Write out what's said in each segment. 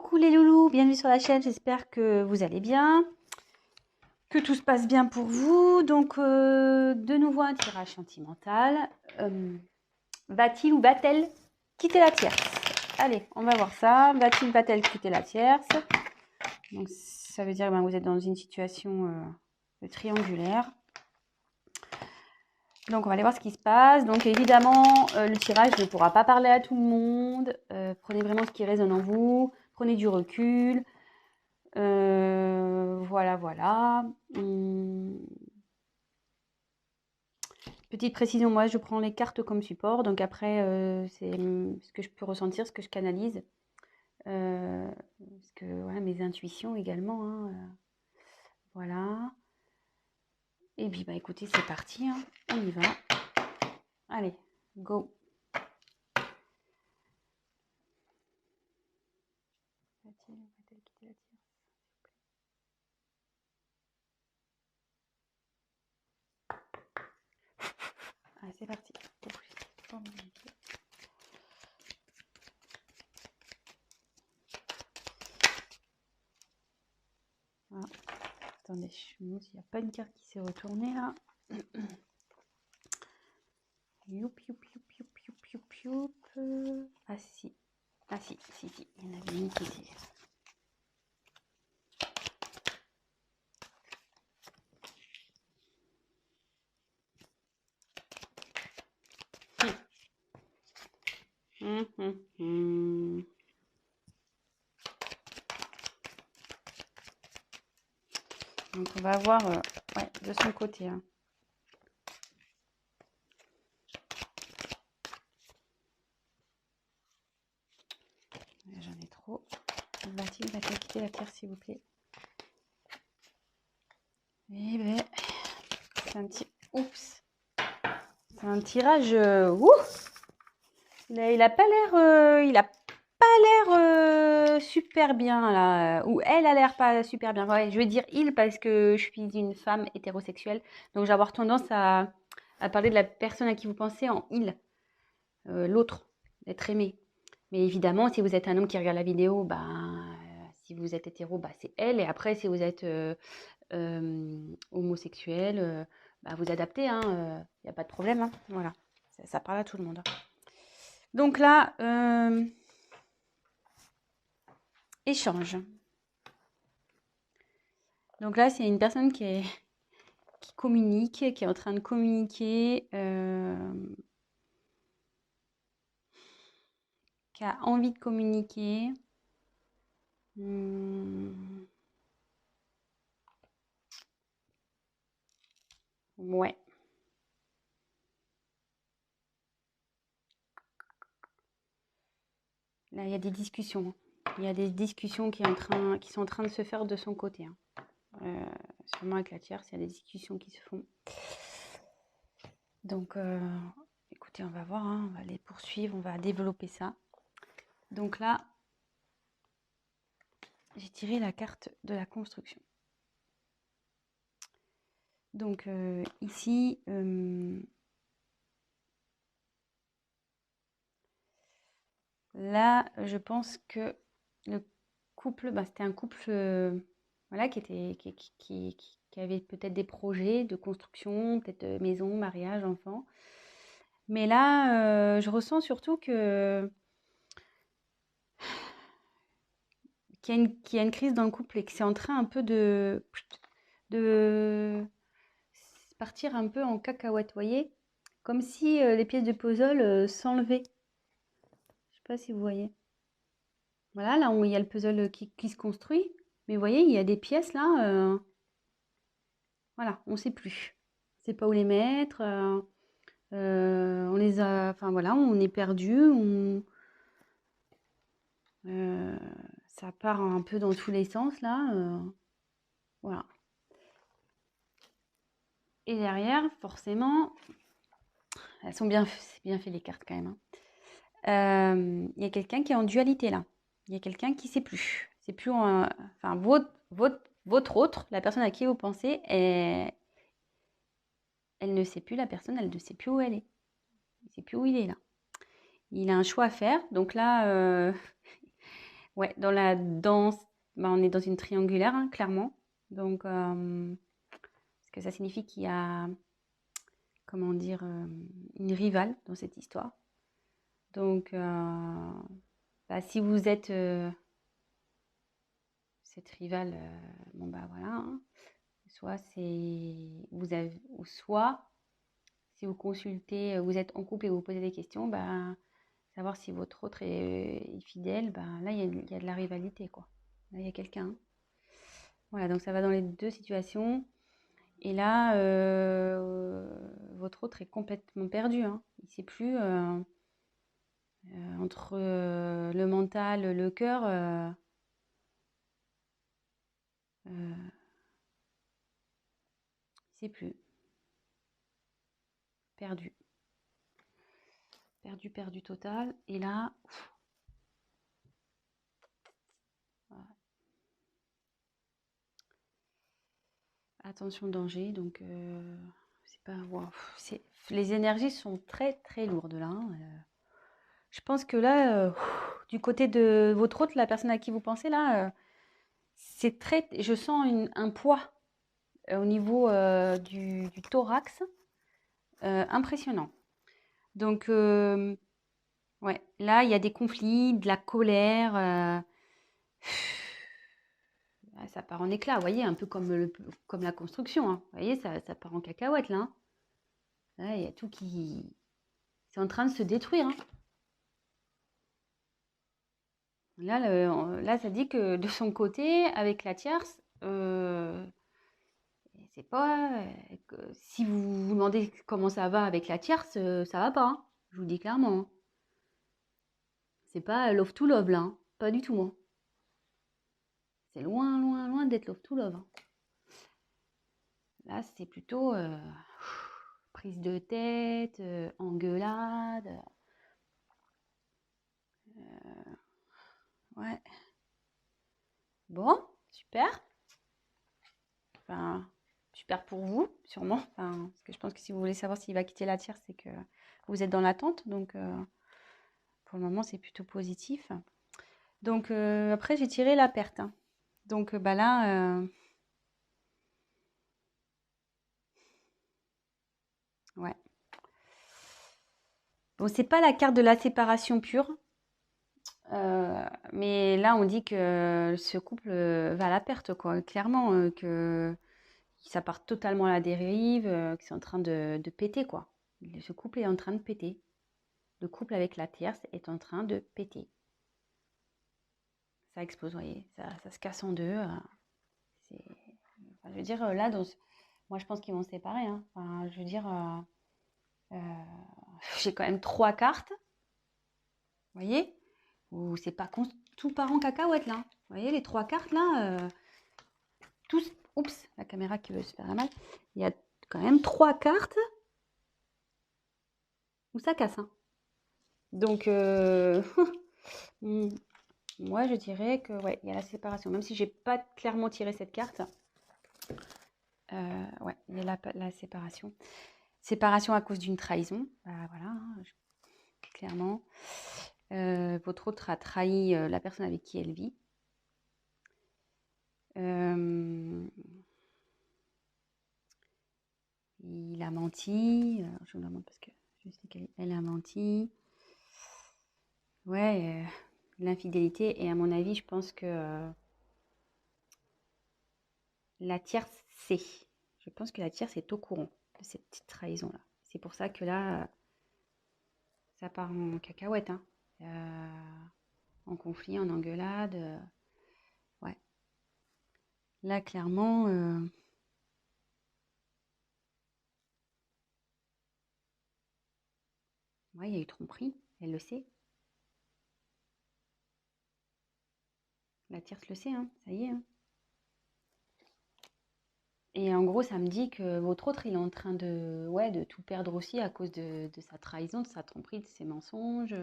Coucou les loulous, bienvenue sur la chaîne, j'espère que vous allez bien, que tout se passe bien pour vous. Donc de nouveau un tirage sentimental. Va-t-il ou va-t-elle quitter la tierce? Allez, on va voir ça. Va-t-il, va-t-elle quitter la tierce? Donc ça veut dire que vous êtes dans une situation triangulaire. Donc on va aller voir ce qui se passe. Donc évidemment, le tirage ne pourra pas parler à tout le monde. Prenez vraiment ce qui résonne en vous. Prenez du recul. Voilà. Petite précision, moi je prends les cartes comme support. Donc après, c'est ce que je peux ressentir, ce que je canalise. Parce que voilà, mes intuitions également. Hein, voilà. Et puis bah écoutez, c'est parti. Hein. On y va. Allez, go. Va-t-elle quitter la tierce? Allez, c'est parti. Voilà. Attendez, je me demande s'il n'y a pas une carte qui s'est retournée là. Youp. Ah si. Il y en avait une qui était. Donc on va voir ouais, de son côté. Hein. J'en ai trop. Va-t-il quitter la terre s'il vous plaît? Eh ben, c'est un petit... Oups. C'est un tirage... Il a pas l'air super bien là, ou elle a l'air pas super bien. Ouais, je veux dire il parce que je suis une femme hétérosexuelle, donc j'ai avoir tendance à parler de la personne à qui vous pensez en il, l'autre, l'être aimé. Mais évidemment, si vous êtes un homme qui regarde la vidéo, si vous êtes hétéro, c'est elle. Et après, si vous êtes homosexuel, vous adaptez, hein, y a pas de problème. Hein, voilà, ça parle à tout le monde. Hein. Donc là, échange. Donc là, c'est une personne qui communique, qui est en train de communiquer, qui a envie de communiquer. Ouais. Là, il y a des discussions. Il y a des discussions qui sont en train de se faire de son côté. Hein. Sûrement avec la tierce, il y a des discussions qui se font. Donc, écoutez, on va voir. Hein, on va les poursuivre, on va développer ça. Donc là, j'ai tiré la carte de la construction. Donc ici, là, je pense que le couple, c'était un couple voilà, qui avait peut-être des projets de construction, peut-être maison, mariage, enfant. Mais là, je ressens surtout qu'il y a une crise dans le couple et que c'est en train un peu de partir un peu en cacahuète, voyez? Comme si les pièces de puzzle s'enlevaient. Je sais pas si vous voyez. Voilà, là où il y a le puzzle qui se construit. Mais vous voyez, il y a des pièces là, voilà, on ne sait plus. On ne sait pas où les mettre. On les a, enfin voilà, on est perdu. Ça part un peu dans tous les sens là. Voilà. Et derrière, forcément, elles sont bien fait les cartes quand même. Hein. Il y a quelqu'un qui est en dualité là. Il y a quelqu'un qui ne sait plus. C'est plus enfin votre autre, la personne à qui vous pensez, elle ne sait plus, la personne, elle ne sait plus où elle est. Il ne sait plus où il est là. Il a un choix à faire. Donc là, Ouais, dans la danse, bah, on est dans une triangulaire, hein, clairement. Donc, parce que ça signifie qu'il y a, comment dire, une rivale dans cette histoire. Donc, bah, si vous êtes cette rivale, bon bah voilà, hein. Soit c'est vous avez, ou soit si vous consultez, vous êtes en couple et vous posez des questions, bah, savoir si votre autre est fidèle, bah, là il y a de la rivalité quoi. Là il y a quelqu'un. Voilà, donc ça va dans les deux situations. Et là, votre autre est complètement perdu, hein. Il ne sait plus entre le mental, le cœur. Il ne sait plus. Perdu. Perdu, perdu total. Et là, voilà. Attention danger. Donc, c'est pas. Wow, les énergies sont très très lourdes là, hein. Je pense que là, du côté de votre autre, la personne à qui vous pensez là, c'est très. Je sens un poids au niveau du thorax impressionnant. Donc, ouais, là, il y a des conflits, de la colère. Ça part en éclats, vous voyez, un peu comme la construction, hein. Vous voyez, ça part en cacahuète, là, hein. Là, il y a tout qui... C'est en train de se détruire, hein. Là, là, ça dit que de son côté, avec la tierce, c'est pas... si vous vous demandez comment ça va avec la tierce, ça va pas, hein. Je vous le dis clairement, hein. C'est pas love to love, là, hein. Pas du tout, hein. C'est loin, loin, loin d'être love to love, hein. Là, c'est plutôt prise de tête, engueulade. Ouais. Bon, super. Enfin, super pour vous, sûrement. Enfin, parce que je pense que si vous voulez savoir s'il va quitter la tierce, c'est que vous êtes dans l'attente. Donc, pour le moment, c'est plutôt positif. Donc, après, j'ai tiré la perte, hein. Donc, bah là, ouais. Bon, c'est pas la carte de la séparation pure. Mais là, on dit que ce couple va à la perte, quoi. Clairement, que ça part totalement à la dérive, que c'est en train de péter, quoi. Ce couple est en train de péter. Le couple avec la tierce est en train de péter. Ça explose, vous voyez, ça se casse en deux. Enfin, je veux dire, là, moi, je pense qu'ils vont se séparer, hein. Enfin, je veux dire, euh, j'ai quand même trois cartes, vous voyez, où c'est pas tout part en cacahuète, là. Vous voyez, les trois cartes, là, tous... Oups, la caméra qui veut se faire la mal. Il y a quand même trois cartes où ça casse, hein. Donc, moi, je dirais que, ouais, il y a la séparation. Même si j'ai pas clairement tiré cette carte, ouais, il y a la séparation. Séparation à cause d'une trahison. Bah, voilà, hein, clairement. Votre autre a trahi la personne avec qui elle vit. Il a menti. Je vous demande parce que je sais qu'elle a menti. Ouais, l'infidélité. Et à mon avis, je pense que la tierce sait. Je pense que la tierce est au courant de cette petite trahison-là. C'est pour ça que là, ça part en cacahuète, hein. En conflit, en engueulade. Ouais. Là, clairement, ouais, il y a eu tromperie. Elle le sait. La tierce le sait, hein. Ça y est, hein. Et en gros, ça me dit que votre autre, il est en train de, ouais, de tout perdre aussi à cause de sa trahison, de sa tromperie, de ses mensonges.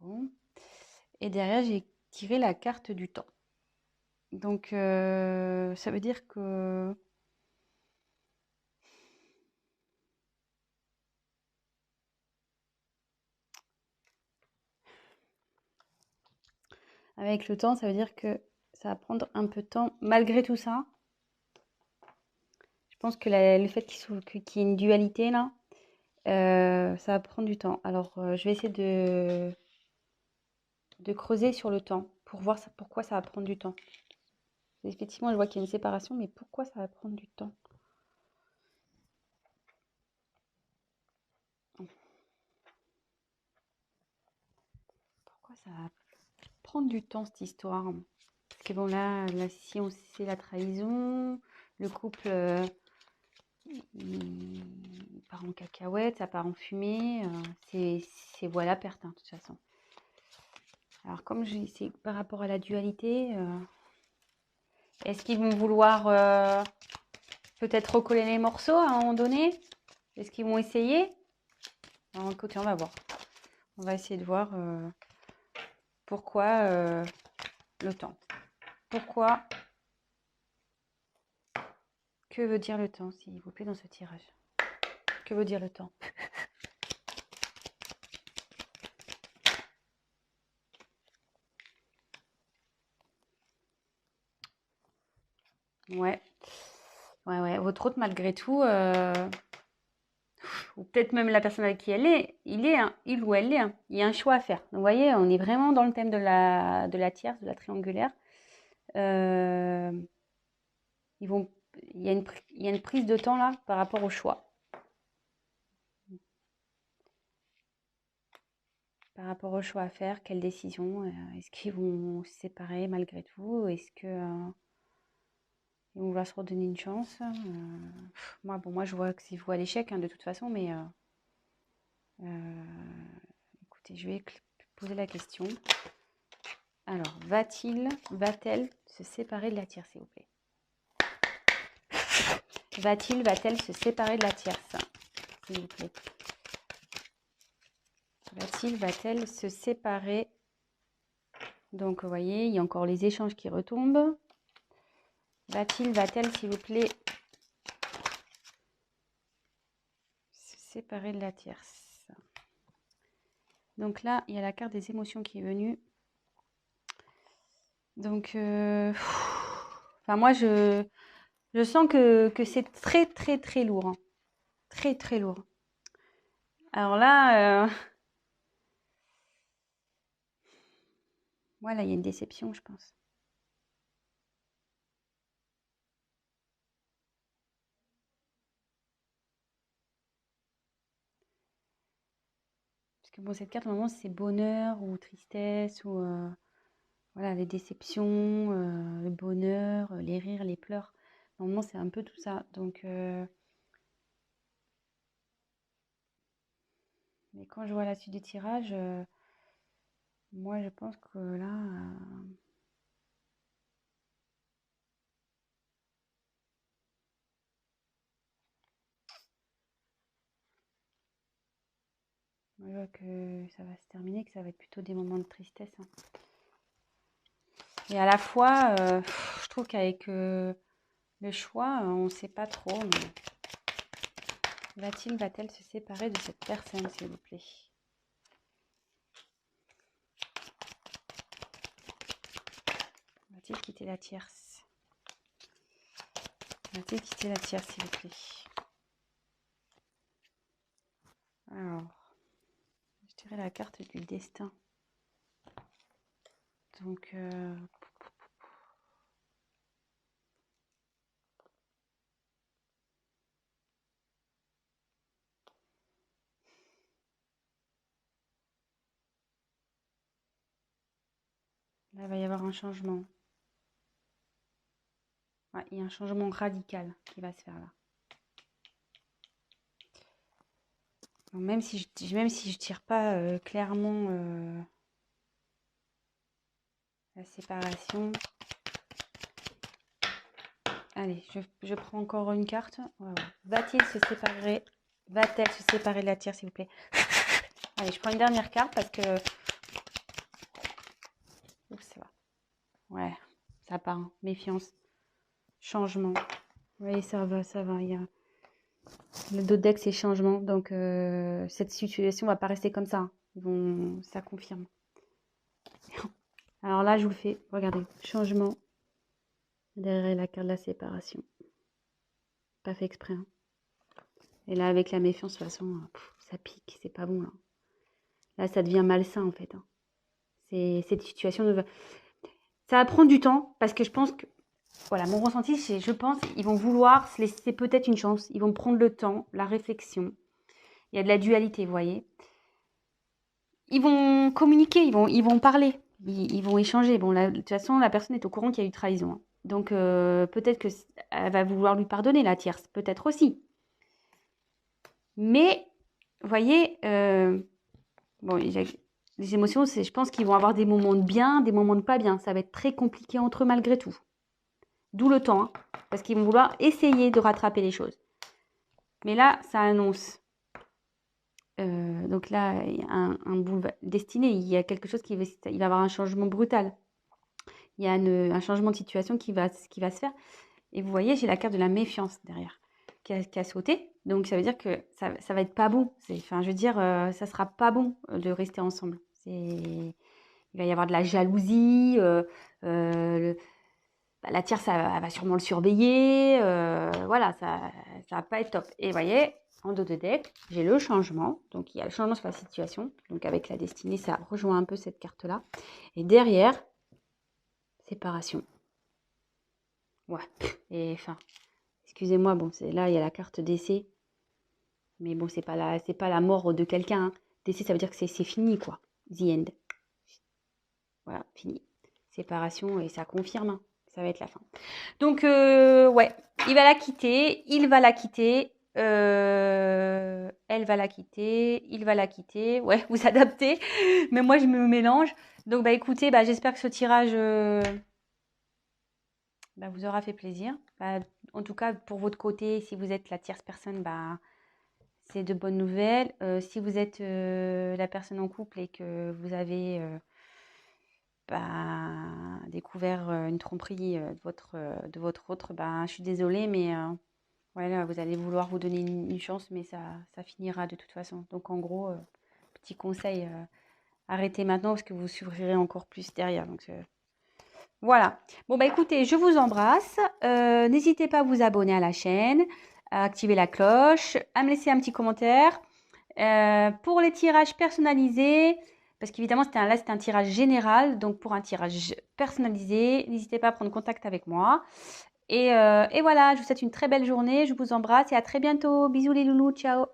Bon. Et derrière, j'ai tiré la carte du temps. Donc, ça veut dire que avec le temps, ça veut dire que ça va prendre un peu de temps. Malgré tout ça, je pense que le fait qu'il y ait une dualité là, ça va prendre du temps. Alors, je vais essayer de creuser sur le temps pour voir pourquoi ça va prendre du temps. Effectivement, je vois qu'il y a une séparation, mais pourquoi ça va prendre du temps? Pourquoi ça va prendre du temps cette histoire? Parce que bon, là si on sait la trahison, le couple il part en cacahuète, ça part en fumée, c'est voie la perte, hein, de toute façon. Alors comme c'est par rapport à la dualité, est-ce qu'ils vont vouloir peut-être recoller les morceaux à un moment donné? Est-ce qu'ils vont essayer? Alors, écoutez, on va voir. On va essayer de voir pourquoi le temps. Pourquoi? Que veut dire le temps, s'il vous plaît, dans ce tirage? Que veut dire le temps? Ouais. Ouais. Votre hôte, malgré tout, ou peut-être même la personne avec qui elle est, il ou elle est, hein. Il y a un choix à faire. Donc, vous voyez, on est vraiment dans le thème de la tierce, de la triangulaire. Euh, il y a une prise de temps là par rapport au choix. Par rapport au choix à faire, quelle décision? Est-ce qu'ils vont se séparer malgré tout? Est-ce que ils vont vouloir se redonner une chance? Moi, je vois que c'est vous à l'échec, hein, de toute façon, mais écoutez, je vais poser la question. Alors, va-t-elle se séparer de la tierce, s'il vous plaît? Va-t-elle se séparer de la tierce, s'il vous plaît? Va-t-elle se séparer? Donc, vous voyez, il y a encore les échanges qui retombent. Va-t-elle, s'il vous plaît, se séparer de la tierce? Donc là, il y a la carte des émotions qui est venue. Donc, enfin, moi, je sens que c'est très, très, très lourd, hein. Très, très lourd. Alors là, voilà, il y a une déception, je pense. Parce que bon, cette carte, normalement, c'est bonheur ou tristesse ou voilà, les déceptions, le bonheur, les rires, les pleurs. Normalement, c'est un peu tout ça. Donc, mais quand je vois la suite du tirage, moi, je pense que là, moi, je vois que ça va se terminer, que ça va être plutôt des moments de tristesse, hein. Et à la fois, je trouve qu'avec le choix, on ne sait pas trop. Mais va-t-elle se séparer de cette personne, s'il vous plaît? Va-t-il quitter la tierce? Va-t-il quitter la tierce, s'il vous plaît? Alors, je dirais la carte du destin. Donc, là, il va y avoir un changement. Ouais, il y a un changement radical qui va se faire là. Donc, même si je tire pas clairement la séparation. Allez, je prends encore une carte. Ouais. Va-t-il se séparer? Va-t-elle se séparer de la tierce, s'il vous plaît? Allez, je prends une dernière carte parce que... Oups, ça va. Ouais, ça part, hein. Méfiance. Changement. Oui, ça va, ça va. Il y a... Le dos de deck, c'est changement. Donc, cette situation va pas rester comme ça, hein. Ça confirme. Alors là, je vous le fais. Regardez, changement. Derrière la carte de la séparation. Pas fait exprès. Hein. Et là, avec la méfiance, de toute façon, ça pique. C'est pas bon, là. Là, ça devient malsain, en fait. Hein. Cette situation ça va prendre du temps, parce que je pense que... Voilà, mon ressenti, c'est, je pense, ils vont vouloir se laisser peut-être une chance. Ils vont prendre le temps, la réflexion. Il y a de la dualité, vous voyez. Ils vont communiquer, ils vont parler, ils vont échanger. Bon, de toute façon, la personne est au courant qu'il y a eu trahison. Hein. Donc, peut-être qu'elle va vouloir lui pardonner, la tierce. Peut-être aussi. Mais, vous voyez, bon, les émotions, je pense qu'ils vont avoir des moments de bien, des moments de pas bien. Ça va être très compliqué entre eux malgré tout. D'où le temps, hein, parce qu'ils vont vouloir essayer de rattraper les choses. Mais là, ça annonce. Donc là, il y a un boulevard destiné. Il y a quelque chose il va y avoir un changement brutal. Il y a un changement de situation qui va se faire. Et vous voyez, j'ai la carte de la méfiance derrière qui a sauté. Donc ça veut dire que ça va être pas bon. Enfin, je veux dire, ça sera pas bon de rester ensemble. Il va y avoir de la jalousie. La tierce, elle va sûrement le surveiller. Voilà, ça va pas être top. Et vous voyez, en dos de deck, j'ai le changement. Donc, il y a le changement sur la situation. Donc, avec la destinée, ça rejoint un peu cette carte-là. Et derrière, séparation. Ouais. Et enfin, excusez-moi, bon, là, il y a la carte décès. Mais bon, c'est pas la mort de quelqu'un. Hein. Décès, ça veut dire que c'est fini, quoi. The end. Voilà, fini. Séparation, et ça confirme. Hein. Ça va être la fin. Donc, ouais, il va la quitter, il va la quitter, elle va la quitter, il va la quitter. Ouais, vous adaptez, mais moi, je me mélange. Donc, bah, écoutez, bah, j'espère que ce tirage bah, vous aura fait plaisir. Bah, en tout cas, pour votre côté, si vous êtes la tierce personne, bah, c'est de bonnes nouvelles. Si vous êtes la personne en couple et que vous avez... découvert une tromperie de votre autre, je suis désolée, mais voilà, vous allez vouloir vous donner une chance, mais ça finira de toute façon. Donc en gros, petit conseil, arrêtez maintenant parce que vous souffrirez encore plus derrière. Donc voilà. Bon bah écoutez, je vous embrasse. N'hésitez pas à vous abonner à la chaîne, à activer la cloche, à me laisser un petit commentaire. Pour les tirages personnalisés, parce qu'évidemment c'était un tirage général, donc pour un tirage personnalisé, n'hésitez pas à prendre contact avec moi. Et voilà, je vous souhaite une très belle journée, je vous embrasse et à très bientôt. Bisous les loulous, ciao.